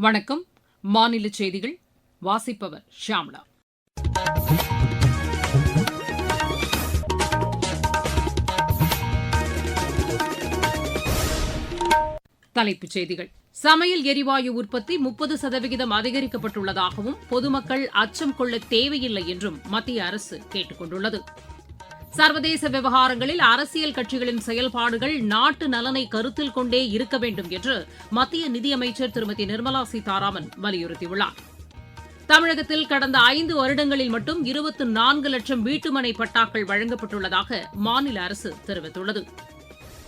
வணக்கம். மாநில செய்திகள் வாசிப்பவர் ஷியாம்லா. தலைப்புச் செய்திகள். சமையல் எரிவாயு உற்பத்தி 30% அதிகரிக்கப்பட்டுள்ளதாகவும் பொதுமக்கள் அச்சம் கொள்ள தேவையில்லை என்றும் மத்திய அரசு கேட்டுக் கொண்டுள்ளது. சர்வதேச விவகாரங்களில் அரசியல் கட்சிகளின் செயல்பாடுகள் நாட்டு நலனை கருத்தில் கொண்டே இருக்க வேண்டும் என்று மத்திய நிதியமைச்சர் திருமதி நிர்மலா சீதாராமன் வலியுறுத்தியுள்ளார். தமிழகத்தில் கடந்த 5 வருடங்களில் மட்டும் 24 லட்சம் வீட்டுமனை பட்டாக்கள் வழங்கப்பட்டுள்ளதாக மாநில அரசு தெரிவித்துள்ளது.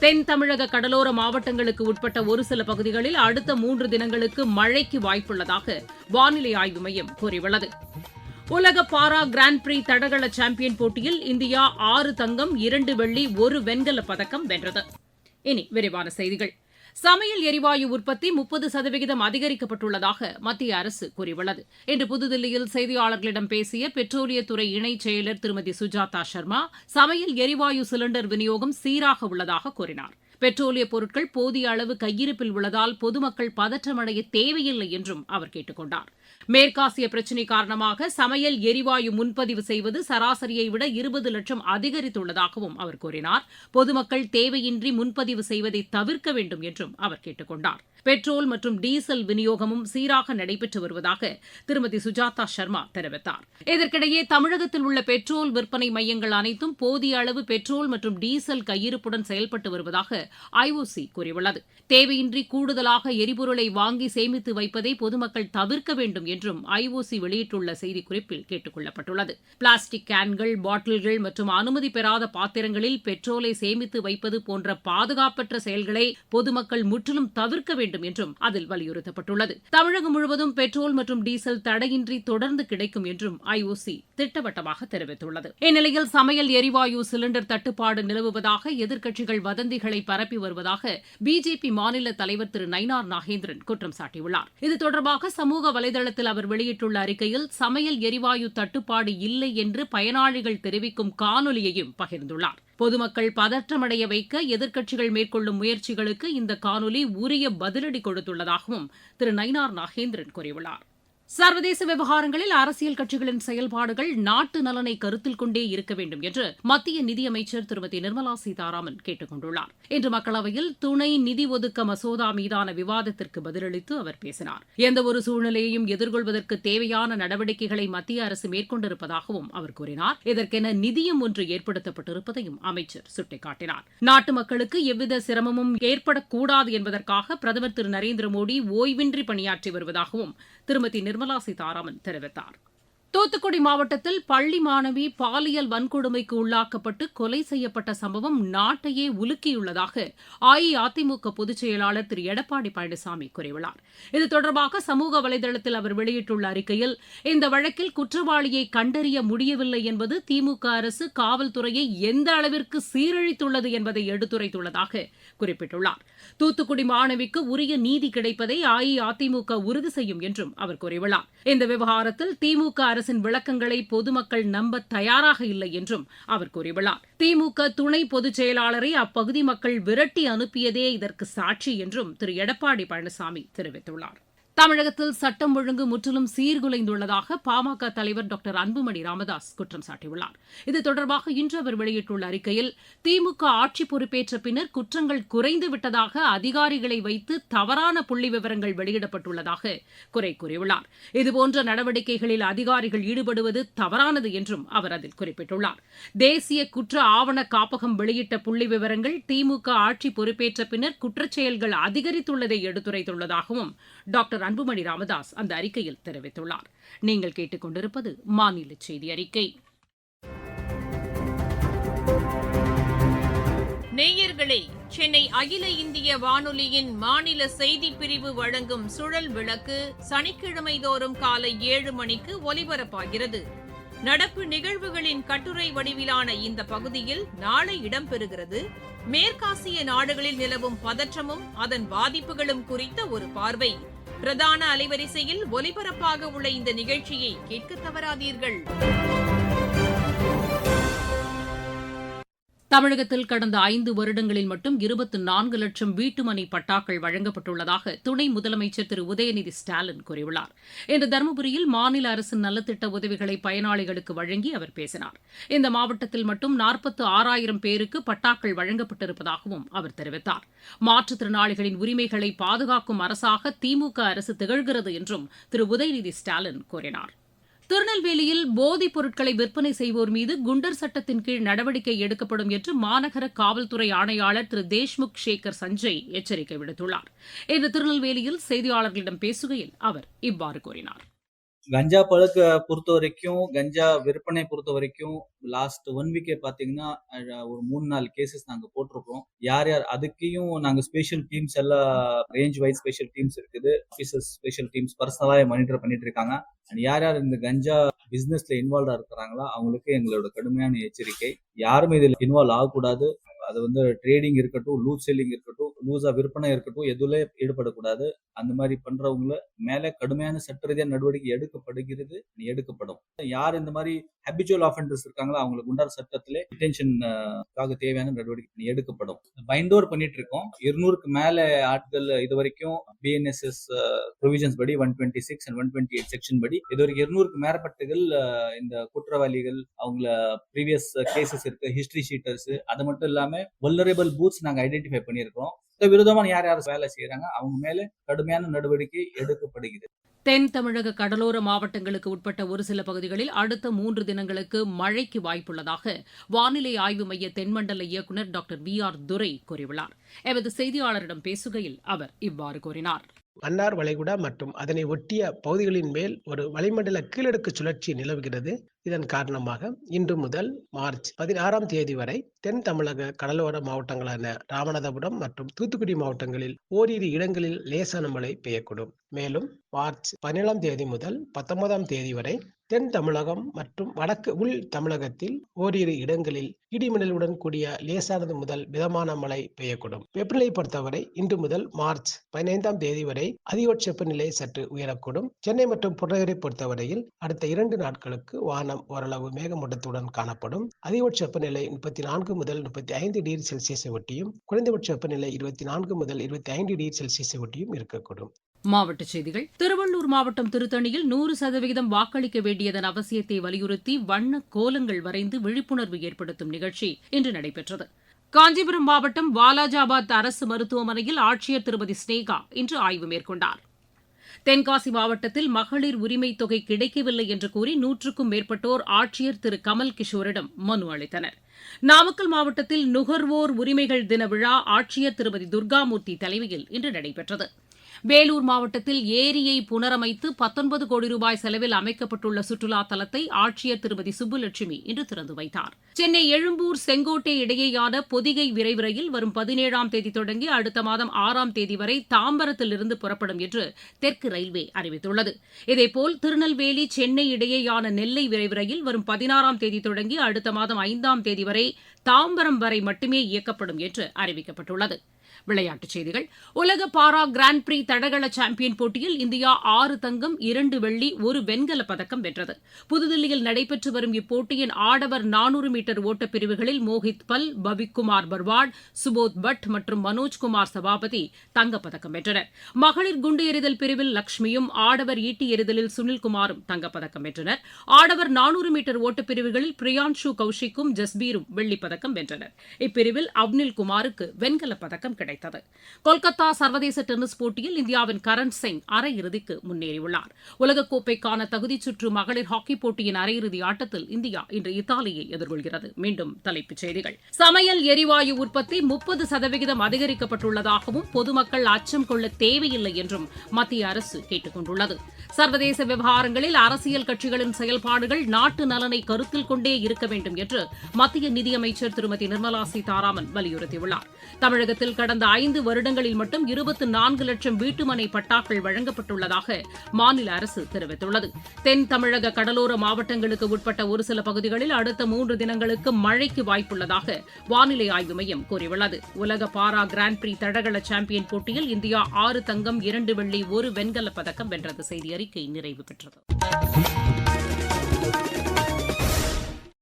தென் தமிழக கடலோர மாவட்டங்களுக்கு உட்பட்ட ஒரு சில பகுதிகளில் அடுத்த 3 தினங்களுக்கு மழைக்கு வாய்ப்புள்ளதாக வானிலை ஆய்வு மையம் கூறியுள்ளது. உலக பாரா கிராண்ட் பிரீ தடகள சாம்பியன் போட்டியில் இந்தியா 6 தங்கம் 2 வெள்ளி 1 வெண்கலப் பதக்கம் வென்றது. இனி விரிவான செய்திகள். சமையல் எரிவாயு உற்பத்தி 30% அதிகரிக்கப்பட்டுள்ளதாக மத்திய அரசு கூறியுள்ளது. இன்று புதுதில்லியில் செய்தியாளர்களிடம் பேசிய பெட்ரோலியத்துறை இணைச் செயலர் திருமதி சுஜாதா சர்மா, சமையல் எரிவாயு சிலிண்டர் விநியோகம் சீராக உள்ளதாக கூறினார். பெட்ரோலியப் பொருட்கள் போதிய அளவு கையிருப்பில் உள்ளதால் பொதுமக்கள் பதற்றமடைய தேவையில்லை என்றும் அவர் கேட்டுக் கொண்டார். மேற்காசிய பிரச்சினை காரணமாக சமையல் எரிவாயு முன்பதிவு செய்வது சராசரியை விட 20 லட்சம் அதிகரித்துள்ளதாகவும் அவர் கூறினார். பொதுமக்கள் தேவையின்றி முன்பதிவு செய்வதை தவிர்க்க வேண்டும் என்றும் அவர் கேட்டுக் கொண்டார். பெட்ரோல் மற்றும் டீசல் விநியோகமும் சீராக நடைபெற்று வருவதாக திருமதி சுஜாதா சர்மா தெரிவித்தார். இதற்கிடையே தமிழகத்தில் உள்ள பெட்ரோல் விற்பனை மையங்கள் அனைத்தும் போதிய அளவு பெட்ரோல் மற்றும் டீசல் கையிருப்புடன் செயல்பட்டு வருவதாக ஐஓசி கூறியுள்ளது. தேவையின்றி கூடுதலாக எரிபொருளை வாங்கி சேமித்து வைப்பதை பொதுமக்கள் தவிர்க்க வேண்டும் என்றும் ஐஓசி வெளியிட்டுள்ள செய்திக்குறிப்பில் கேட்டுக் கொள்ளப்பட்டுள்ளது. பிளாஸ்டிக் கேன்கள், பாட்டில்கள் மற்றும் அனுமதி பெறாத பாத்திரங்களில் பெட்ரோலை சேமித்து வைப்பது போன்ற பாதுகாப்பற்ற செயல்களை பொதுமக்கள் முற்றிலும் தவிர்க்க வேண்டும் என்றும் அதில் வலியுறுத்தப்பட்டுள்ளது. தமிழகம் முழுவதும் பெட்ரோல் மற்றும் டீசல் தடையின்றி தொடர்ந்து கிடைக்கும் என்றும் ஐஓசி திட்டவட்டமாக தெரிவித்துள்ளது. இந்நிலையில் சமையல் எரிவாயு சிலிண்டர் தட்டுப்பாடு நிலவுவதாக எதிர்க்கட்சிகள் வதந்திகளை பரப்பி வருவதாக பிஜேபி மாநில தலைவர் திரு நயினார் நாகேந்திரன் குற்றம் சாட்டியுள்ளார். இது தொடர்பாக சமூக வலைதளத்தில் அவர் வெளியிட்டுள்ள அறிக்கையில் சமையல் எரிவாயு தட்டுப்பாடு இல்லை என்று பயனாளிகள் தெரிவிக்கும் காணொலியையும் பகிர்ந்துள்ளார். பொதுமக்கள் பதற்றமடைய வைக்க எதிர்க்கட்சிகள் மேற்கொள்ளும் முயற்சிகளுக்கு இந்த காணொலி உரிய பதிலடி கொடுத்துள்ளதாகவும் திரு நயினார் நாகேந்திரன் கூறியுள்ளார். சர்வதேச விவகாரங்களில் அரசியல் கட்சிகளின் செயல்பாடுகள் நாட்டு நலனை கருத்தில் கொண்டே இருக்க வேண்டும் என்று மத்திய நிதியமைச்சர் திருமதி நிர்மலா சீதாராமன் கேட்டுக் கொண்டுள்ளார். இன்று மக்களவையில் துணை நிதி ஒதுக்க மசோதா மீதான விவாதத்திற்கு பதிலளித்து அவர் பேசினார். எந்தவொரு சூழ்நிலையையும் எதிர்கொள்வதற்கு தேவையான நடவடிக்கைகளை மத்திய அரசு மேற்கொண்டிருப்பதாகவும் அவர் கூறினார். இதற்கென நிதியம் ஒன்று ஏற்படுத்தப்பட்டிருப்பதையும் அமைச்சர் சுட்டிக்காட்டினார். நாட்டு மக்களுக்கு எவ்வித சிரமமும் ஏற்படக்கூடாது என்பதற்காக பிரதமர் திரு நரேந்திர மோடி ஓய்வின்றி பணியாற்றி வருவதாகவும் திருமதி நிர்மலா சீதாராமன் தெரிவித்தார். தூத்துக்குடி மாவட்டத்தில் பள்ளி மாணவி பாலியல் வன்கொடுமைக்கு உள்ளாக்கப்பட்டு கொலை செய்யப்பட்ட சம்பவம் நாட்டையே உலுக்கியுள்ளதாக அஇஅதிமுக பொதுச் செயலாளர் திரு எடப்பாடி பழனிசாமி கூறியுள்ளார். இது தொடர்பாக சமூக வலைதளத்தில் அவர் வெளியிட்டுள்ள அறிக்கையில், இந்த வழக்கில் குற்றவாளியை கண்டறிய முடியவில்லை என்பது திமுக அரசு காவல்துறையை எந்த அளவிற்கு சீரழித்துள்ளது என்பதை எடுத்துரைத்துள்ளதாக குறிப்பிட்டுள்ளார். தூத்துக்குடி மாணவிக்கு உரிய நீதி கிடைப்பதை அஇஅதிமுக உறுதி செய்யும் என்றும் அவர் கூறியுள்ளார். இந்த விவகாரத்தில் திமுக அரசின் விளக்கங்களை பொதுமக்கள் நம்ப தயாராக இல்லை என்றும் அவர் கூறியுள்ளார். திமுக துணை பொதுச் செயலாளரை அப்பகுதி மக்கள் விரட்டி அனுப்பியதே இதற்கு சாட்சி என்றும் திரு எடப்பாடி பழனிசாமி தெரிவித்துள்ளார். தமிழகத்தில் சட்டம் ஒழுங்கு முற்றிலும் சீர்குலைந்துள்ளதாக பாமக தலைவர் டாக்டர் அன்புமணி ராமதாஸ் குற்றம் சாட்டியுள்ளார். இது தொடர்பாக இன்று அவர் வெளியிட்டுள்ள அறிக்கையில், திமுக ஆட்சி பொறுப்பேற்ற பின்னர் குற்றங்கள் குறைந்துவிட்டதாக அதிகாரிகளை வைத்து தவறான புள்ளி விவரங்கள் வெளியிடப்பட்டுள்ளதாக குறை கூறியுள்ளார். இதுபோன்ற நடவடிக்கைகளில் அதிகாரிகள் ஈடுபடுவது தவறானது என்றும் அவர் அதில் குறிப்பிட்டுள்ளார். தேசிய குற்ற ஆவண காப்பகம் வெளியிட்ட புள்ளி விவரங்கள் திமுக ஆட்சி பொறுப்பேற்ற பின்னர் குற்றச்செயல்கள் அதிகரித்துள்ளதை எடுத்துரைத்துள்ளதாகவும் டாக்டர் அன்புமணி ராமதாஸ் அந்த அறிக்கையில் தெரிவித்துள்ளார். நீங்கள் கேட்டுக் கொண்டிருப்பது மாநில செய்தி அறிக்கை. நேயர்களே, சென்னை அகில இந்திய வானொலியின் மாநில செய்திப் பிரிவு வழங்கும் சுழல் விளக்கு சனிக்கிழமை தோறும் காலை 7 மணிக்கு ஒலிபரப்பாகிறது. நடப்பு நிகழ்வுகளின் கட்டுரை வடிவிலான இந்த பகுதியில் நாளை இடம்பெறுகிறது மேற்காசிய நாடுகளில் நிலவும் பதற்றமும் அதன் பாதிப்புகளும் குறித்த ஒரு பார்வை. பிரதான அலைவரிசையில் ஒலிபரப்பாக உள்ள இந்த நிகழ்ச்சியை கேட்க தவறாதீர்கள். தமிழகத்தில் கடந்த 5 வருடங்களில் மட்டும் 24 லட்சம் வீட்டுமனை பட்டாக்கள் வழங்கப்பட்டுள்ளதாக துணை முதலமைச்சர் திரு உதயநிதி ஸ்டாலின் கூறியுள்ளார். இன்று தருமபுரியில் மாநில அரசின் நலத்திட்ட உதவிகளை பயனாளிகளுக்கு வழங்கி அவர் பேசினார். இந்த மாவட்டத்தில் மட்டும் 46,000 பேருக்கு பட்டாக்கள் வழங்கப்பட்டிருப்பதாகவும் அவர் தெரிவித்தார். மாற்றுத்திறனாளிகளின் உரிமைகளை பாதுகாக்கும் அரசாக திமுக அரசு திகழ்கிறது என்றும் திரு உதயநிதி ஸ்டாலின் கூறினார். திருநெல்வேலியில் போதைப் பொருட்களை விற்பனை செய்வோர் மீது குண்டர் சட்டத்தின் கீழ் நடவடிக்கை எடுக்கப்படும் என்று மாநகர காவல்துறை ஆணையாளர் திரு தேஷ்முக் சேகர் சஞ்சய் எச்சரிக்கை விடுத்துள்ளார். இன்று திருநெல்வேலியில் செய்தியாளர்களிடம் பேசுகையில் அவர் இவ்வாறு கூறினார். கஞ்சா பழக்க பொறுத்த வரைக்கும், கஞ்சா விற்பனை பொறுத்த வரைக்கும் லாஸ்ட் 1 வீக்கே பாத்தீங்கன்னா ஒரு 3-4 கேசஸ் நாங்க போட்டிருக்கோம். யார் அதுக்கையும் நாங்க ஸ்பெஷல் டீம்ஸ் எல்லாம் ரேஞ்ச் வைஸ் ஸ்பெஷல் டீம்ஸ் இருக்குது, ஆபீசர்ஸ் ஸ்பெஷல் டீம்ஸ் பர்சனலா மானிட்டர் பண்ணிட்டு இருக்காங்க. யார் இந்த கஞ்சா பிசினஸ்ல இன்வால்வா இருக்கிறாங்களோ அவங்களுக்கு எங்களோட கடுமையான எச்சரிக்கை. யாருமே இதுல இன்வால்வ் ஆகக்கூடாது. அது ட்ரேடிங் இருக்கட்டும், லூஸ் செல்லிங் இருக்கட்டும், லூஸா விற்பனை இருக்கட்டும், எதுல ஈடுபடக்கூடாது. அந்த மாதிரி பண்றவங்கள மேல கடுமையான சட்ட ரீதியா நடவடிக்கை எடுக்கப்படும். யார் இந்த மாதிரி ஹேபிச்சுவல் ஆஃபெண்டர்ஸ் இருக்காங்களோ அவங்களுக்கு குண்டர் சட்டத்திலே டிடென்ஷனுக்காக தேவையான நடவடிக்கை எடுக்கப்படும். பைண்ட் ஓவர் பண்ணிட்டு இருக்கோம். 200க்கு மேல ஆட்கள் இது வரைக்கும் பிஎன்எஸ்எஸ் ப்ரொவிஷன்ஸ் படி 126 and 128 செக்ஷன் படி இது வரைக்கும் 200க்கு மேற்பட்டகள் இந்த குற்றவாளிகள் அவங்கள ப்ரீவியஸ் கேசஸ் இருக்கு, ஹிஸ்டரி ஷீட்டர்ஸ், அது மட்டும் இல்லாம வல்னரபிள் பூத்ஸ் நாங்க ஐடென்டிஃபை பண்ணியிருக்கோம். விரோதமான யார் வேலை செய்யறாங்க அவங்க மேல கடுமையான நடவடிக்கை எடுக்கப்படுகிறது. தென் தமிழக கடலோர மாவட்டங்களுக்கு உட்பட்ட ஒரு சில பகுதிகளில் அடுத்த 3 தினங்களுக்கு மழைக்கு வாய்ப்புள்ளதாக வானிலை ஆய்வு மைய தென்மண்டல இயக்குநர் டாக்டர் VR துரை கூறியுள்ளார். எமது செய்தியாளரிடம் பேசுகையில் அவர் இவ்வாறு கூறினார். மன்னார் வளைகுடா மற்றும் அதனை ஒட்டிய பகுதிகளின் மேல் ஒரு வளிமண்டல கீழடுக்கு சுழற்சி நிலவுகிறது. இதன் காரணமாக இன்று முதல் மார்ச் 16ஆம் தேதி வரை தென் தமிழக கடலோர மாவட்டங்களான ராமநாதபுரம் மற்றும் தூத்துக்குடி மாவட்டங்களில் ஓரிரு இடங்களில் லேசான மழை பெய்யக்கூடும். மேலும் மார்ச் 17ஆம் தேதி முதல் 19ஆம் தேதி வரை தென் தமிழகம் மற்றும் வடக்கு உள் தமிழகத்தில் ஓரிரு இடங்களில் இடிமின்னலுடன் கூடிய லேசானது முதல் மிதமான மழை பெய்யக்கூடும். வெப்பநிலை பொறுத்தவரை இன்று முதல் மார்ச் 15ஆம் தேதி வரை அதிகபட்ச வெப்பநிலை சற்று உயரக்கூடும். சென்னை மற்றும் புறநகரை பொறுத்தவரையில் அடுத்த 2 நாட்களுக்கு வானம் ஓரளவு மேகமூட்டத்துடன் காணப்படும். அதிகபட்ச வெப்பநிலை 34 முதல் 35 டிகிரி செல்சியஸை ஒட்டியும் குறைந்தபட்ச வெப்பநிலை 24 முதல் 25 டிகிரி செல்சியஸை ஒட்டியும் இருக்கக்கூடும். மாவட்டச் செய்திகள். திருவள்ளூர் மாவட்டம் திருத்தணியில் 100% வாக்களிக்க வேண்டியதன் அவசியத்தை வலியுறுத்தி வண்ண கோலங்கள் வரைந்து விழிப்புணர்வு ஏற்படுத்தும் நிகழ்ச்சி இன்று நடைபெற்றது. காஞ்சிபுரம் மாவட்டம் வாலாஜாபாத் அரசு மருத்துவமனையில் ஆட்சியர் திருமதி ஸ்னேகா இன்று ஆய்வு மேற்கொண்டார். தென்காசி மாவட்டத்தில் மகளிர் உரிமைத் தொகை கிடைக்கவில்லை என்று கூறி 100க்கும் மேற்பட்டோர் ஆட்சியர் திரு கமல் கிஷோரிடம் மனு அளித்தனர். நாமக்கல் மாவட்டத்தில் நுகர்வோர் உரிமைகள் தின விழா ஆட்சியர் திருமதி துர்காமூர்த்தி தலைமையில் இன்று நடைபெற்றது. வேலூர் மாவட்டத்தில் ஏரியை புனரமைத்து 19 கோடி ரூபாய் செலவில் அமைக்கப்பட்டுள்ள சுற்றுலா தலத்தை ஆட்சியர் திருமதி சுப்புலட்சுமி இன்று திறந்து வைத்தார். சென்னை எழும்பூர் செங்கோட்டை இடையேயான பொதிகை விரைவு ரயில் வரும் 17ஆம் தேதி தொடங்கி அடுத்த மாதம் 6ஆம் தேதி வரை தாம்பரத்திலிருந்து புறப்படும் என்று தெற்கு ரயில்வே அறிவித்துள்ளது. இதேபோல் திருநெல்வேலி சென்னை இடையேயான நெல்லை விரைவு ரயில் வரும் 16ஆம் தேதி தொடங்கி அடுத்த மாதம் 5ஆம் தேதி வரை தாம்பரம் வரை மட்டுமே இயக்கப்படும் என்று அறிவிக்கப்பட்டுள்ளது. விளையாட்டுச் செய்திகள். உலக பாரா கிராண்ட் பிரீ தடகள சாம்பியன் போட்டியில் இந்தியா 6 தங்கம் 2 வெள்ளி 1 வெண்கலப் பதக்கம் வென்றது. புதுதில்லியில் நடைபெற்று வரும் இப்போட்டியின் ஆடவர் 400 மீட்டர் ஓட்டப் பிரிவுகளில் மோஹித் பல், பவிக்குமார் பர்வாட், சுபோத் பட் மற்றும் மனோஜ்குமார் சபாபதி தங்கப்பதக்கம் வென்றனர். மகளிர் குண்டு எறிதல் பிரிவில் லட்சுமியும் ஆடவர் ஈட்டி எறிதலில் சுனில்குமாரும் தங்கப்பதக்கம் வென்றனர். ஆடவர் 400 மீட்டர் ஓட்டப் பிரிவுகளில் பிரியான்ஷு கௌஷிக்கும் ஜஸ்பீரும் வெள்ளிப்பதக்கம் வென்றனர். இப்பிரிவில் அவ்னில் குமாருக்கு வெண்கலப் பதக்கம் கிடைத்தது. கொல்கத்தா சர்வதேச டென்னிஸ் போட்டியில் இந்தியாவின் கரண் சிங் அரையிறுதிக்கு முன்னேறியுள்ளார். உலகக்கோப்பைக்கான தகுதிச் சுற்று மகளிர் ஹாக்கி போட்டியின் அரையிறுதி ஆட்டத்தில் இந்தியா இன்று இத்தாலியை எதிர்கொள்கிறது. மீண்டும் தலைப்புச் செய்திகள். சமையல் எரிவாயு உற்பத்தி 30% அதிகரிக்கப்பட்டுள்ளதாகவும் பொதுமக்கள் அச்சம் கொள்ள தேவையில்லை என்றும் மத்திய அரசு கேட்டுக் கொண்டுள்ளது. சர்வதேச விவகாரங்களில் அரசியல் கட்சிகளின் செயல்பாடுகள் நாட்டு நலனை கருத்தில் கொண்டே இருக்க வேண்டும் என்று மத்திய நிதியமைச்சர் திருமதி நிர்மலா சீதாராமன் வலியுறுத்தியுள்ளார். தமிழகத்தில் கடந்த 5 வருடங்களில் மட்டும் 24 லட்சம் வீட்டுமனை பட்டாக்கள் வழங்கப்பட்டுள்ளதாக மாநில அரசு தெரிவித்துள்ளது. தென் தமிழக கடலோர மாவட்டங்களுக்கு உட்பட்ட ஒரு சில பகுதிகளில் அடுத்த 3 தினங்களுக்கு மழைக்கு வாய்ப்புள்ளதாக வானிலை ஆய்வு மையம் கூறியுள்ளது. உலக பாரா கிராண்ட் பிரீ தடகள சாம்பியன் போட்டியில் இந்தியா 6 தங்கம் 2 வெள்ளி 1 வெண்கலப் பதக்கம் வென்றது. செய்தி அறிக்கை நிறைவு பெற்றது.